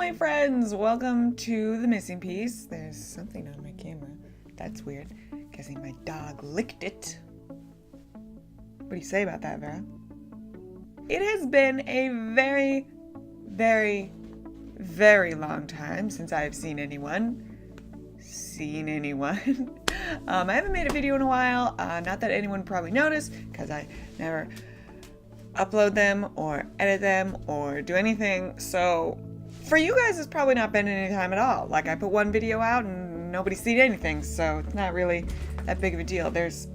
my friends, welcome to The Missing Piece. There's something on my camera. That's weird. Guessing my dog licked it. What do you say about that, Vera? It has been a very, very, very long time since I've seen anyone. I haven't made a video in a while. Not that anyone probably noticed, because I never upload them or edit them or do anything. So for you guys, it's probably not been any time at all. Like, I put one video out and nobody's seen anything, so it's not really that big of a deal. There's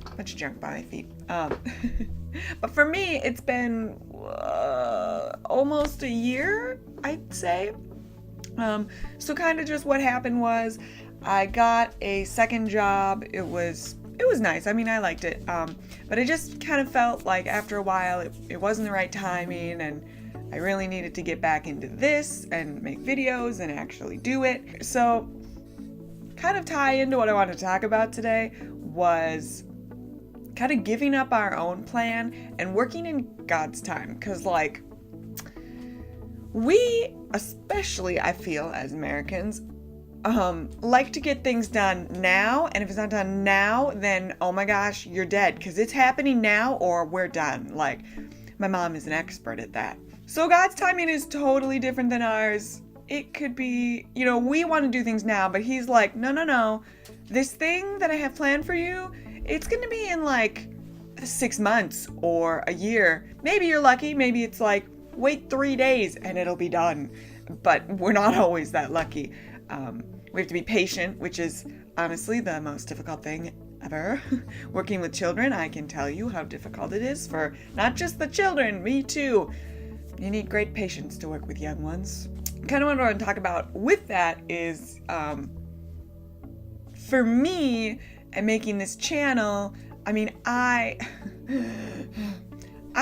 a bunch of junk by my feet. But for me, it's been almost a year, I'd say. So kind of just what happened was I got a second job. It was nice. I mean, I liked it. But I just kind of felt like after a while it wasn't the right timing, and I really needed to get back into this and make videos and actually do it. So kind of tie into what I wanted to talk about today was kind of giving up our own plan and working in God's time. Because like, we, especially I feel as Americans, like to get things done now, and if it's not done now, then oh my gosh, you're dead, because it's happening now or we're done. Like, my mom is an expert at that. So God's timing is totally different than ours. It could be, we want to do things now, but he's like, no, this thing that I have planned for you, it's going to be in like 6 months or a year. Maybe you're lucky, maybe it's like, wait 3 days and it'll be done. But we're not always that lucky. We have to be patient, which is honestly the most difficult thing ever. Working with children, I can tell you how difficult it is for not just the children, me too. You need great patience to work with young ones. Kind of what I want to talk about with that is, for me and making this channel, I mean, I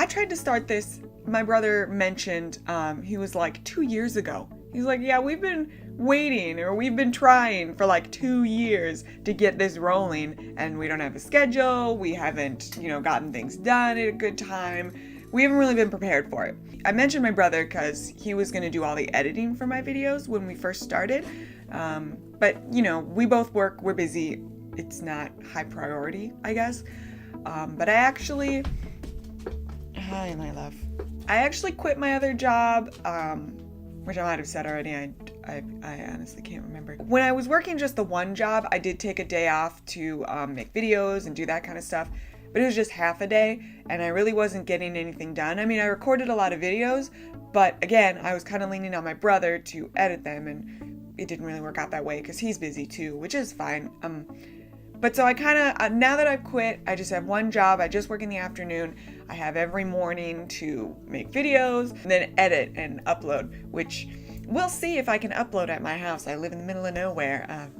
tried to start this. My brother mentioned, he was like 2 years ago. He's like, yeah, we've been waiting, or we've been trying for like 2 years to get this rolling, and we don't have a schedule. We haven't, gotten things done at a good time. We haven't really been prepared for it. I mentioned my brother because he was going to do all the editing for my videos when we first started. But, we both work, we're busy. It's not high priority, I guess. But I actually, hi, my love. I actually quit my other job, which I might have said already. I honestly can't remember. When I was working just the one job, I did take a day off to make videos and do that kind of stuff, but it was just half a day, and I really wasn't getting anything done. I mean, I recorded a lot of videos, but again, I was kind of leaning on my brother to edit them, and it didn't really work out that way because he's busy too, which is fine. But so I kind of, now that I've quit, I just have one job. I just work in the afternoon. I have every morning to make videos and then edit and upload, which we'll see if I can upload at my house. I live in the middle of nowhere.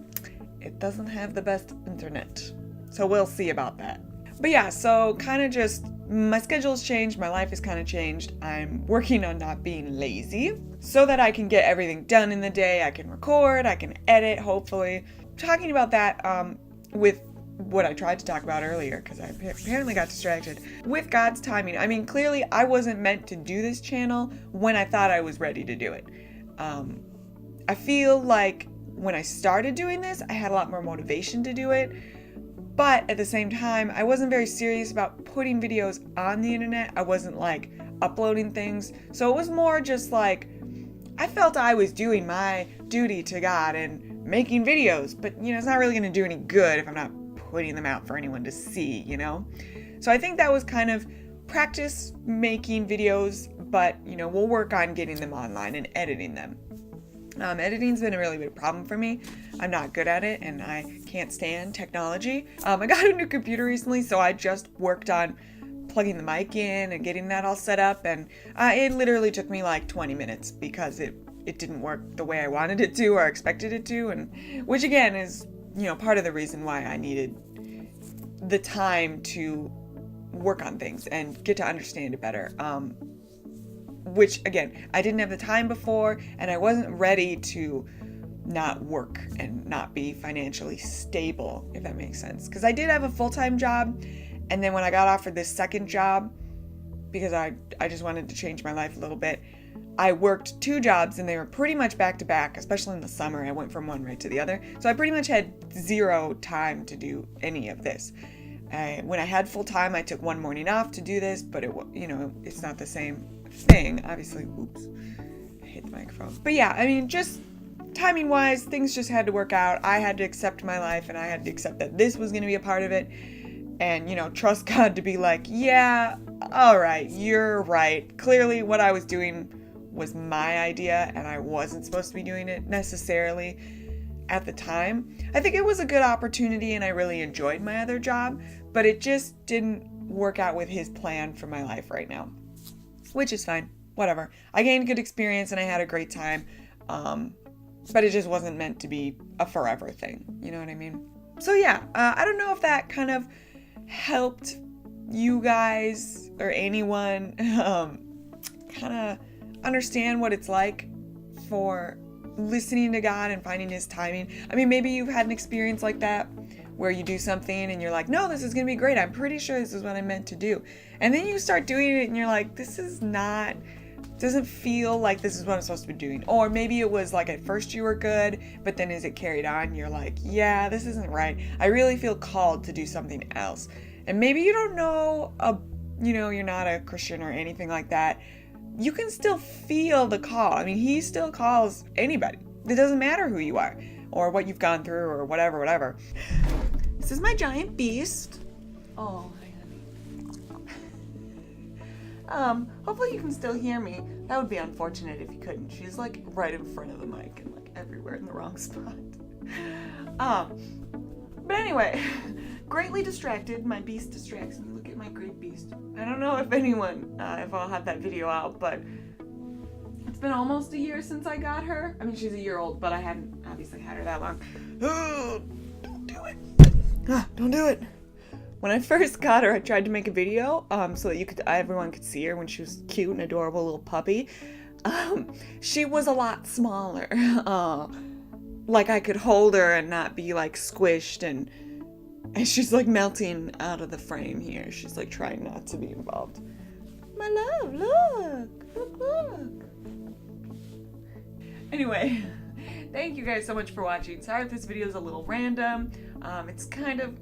It doesn't have the best internet, so we'll see about that. But yeah, so kind of just, my schedule's changed. My life has kind of changed. I'm working on not being lazy so that I can get everything done in the day. I can record, I can edit, hopefully. Talking about that, with what I tried to talk about earlier, because I apparently got distracted. With God's timing, I mean, clearly I wasn't meant to do this channel when I thought I was ready to do it. I feel like when I started doing this, I had a lot more motivation to do it, but at the same time, I wasn't very serious about putting videos on the internet. I wasn't like uploading things, so it was more just like, I felt I was doing my duty to God and making videos, but it's not really going to do any good if I'm not putting them out for anyone to see, So I think that was kind of practice making videos, but we'll work on getting them online and editing them. Editing's been a really big problem for me. I'm not good at it, and I can't stand technology. I got a new computer recently, so I just worked on plugging the mic in and getting that all set up, and it literally took me like 20 minutes because it didn't work the way I wanted it to or expected it to, and which again is, part of the reason why I needed the time to work on things and get to understand it better. Which again, I didn't have the time before, and I wasn't ready to not work and not be financially stable, if that makes sense. Because I did have a full-time job, and then when I got offered this second job, because I just wanted to change my life a little bit, I worked 2 jobs and they were pretty much back to back, especially in the summer. I went from one right to the other. So I pretty much had 0 time to do any of this. When I had full time, I took one morning off to do this, but it's not the same thing. Obviously, oops, I hit the microphone. But yeah, I mean, just timing wise, things just had to work out. I had to accept my life and I had to accept that this was going to be a part of it. And, trust God to be like, yeah, all right, you're right. Clearly what I was doing was my idea and I wasn't supposed to be doing it necessarily at the time. I think it was a good opportunity and I really enjoyed my other job, but it just didn't work out with his plan for my life right now, which is fine. Whatever. I gained good experience and I had a great time, but it just wasn't meant to be a forever thing. You know what I mean? So yeah, I don't know if that kind of helped you guys or anyone kind of understand what it's like for listening to God and finding his timing. I mean, maybe you've had an experience like that where you do something and you're like, no, this is going to be great. I'm pretty sure this is what I meant to do. And then you start doing it and you're like, doesn't feel like this is what I'm supposed to be doing. Or maybe it was like at first you were good, but then as it carried on, you're like, yeah, this isn't right. I really feel called to do something else. And maybe you don't know, you're not a Christian or anything like that. You can still feel the call. I mean, he still calls anybody. It doesn't matter who you are or what you've gone through or whatever. This is my giant beast. Oh, honey. Hopefully you can still hear me. That would be unfortunate if you couldn't. She's like right in front of the mic and like everywhere in the wrong spot. But anyway, greatly distracted. My beast distracts me. Look at my great beast. I don't know if I'll have that video out, but it's been almost a year since I got her. I mean, she's a year old, but I hadn't obviously had her that long. Oh, don't do it. Don't do it. When I first got her, I tried to make a video so that everyone could see her when she was cute and adorable little puppy. She was a lot smaller. Like I could hold her and not be like squished, and she's like melting out of the frame here. She's like trying not to be involved. My love, look. Anyway, thank you guys so much for watching. Sorry if this video is a little random. It's kind of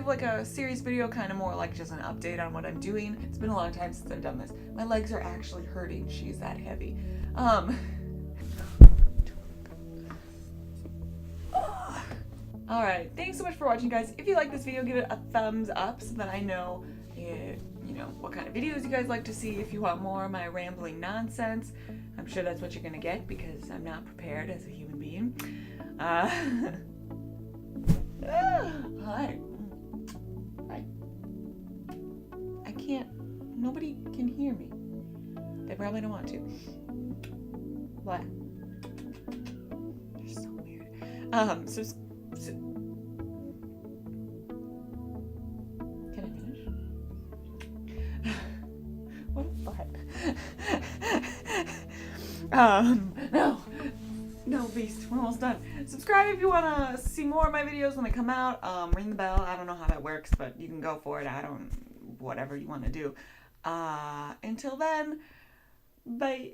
like a serious video, kind of more like just an update on what I'm doing. It's been a long time since I've done this. My legs are actually hurting. She's that heavy. Alright, thanks so much for watching, guys. If you like this video, give it a thumbs up so that I know what kind of videos you guys like to see. If you want more of my rambling nonsense, I'm sure that's what you're gonna get because I'm not prepared as a human being. Hi. Nobody can hear me. They probably don't want to. What? They're so weird. Can I finish? What a butt. No, beast. We're almost done. Subscribe if you want to see more of my videos when they come out. Ring the bell. I don't know how that works, but you can go for it. Whatever you want to do. Until then, bye.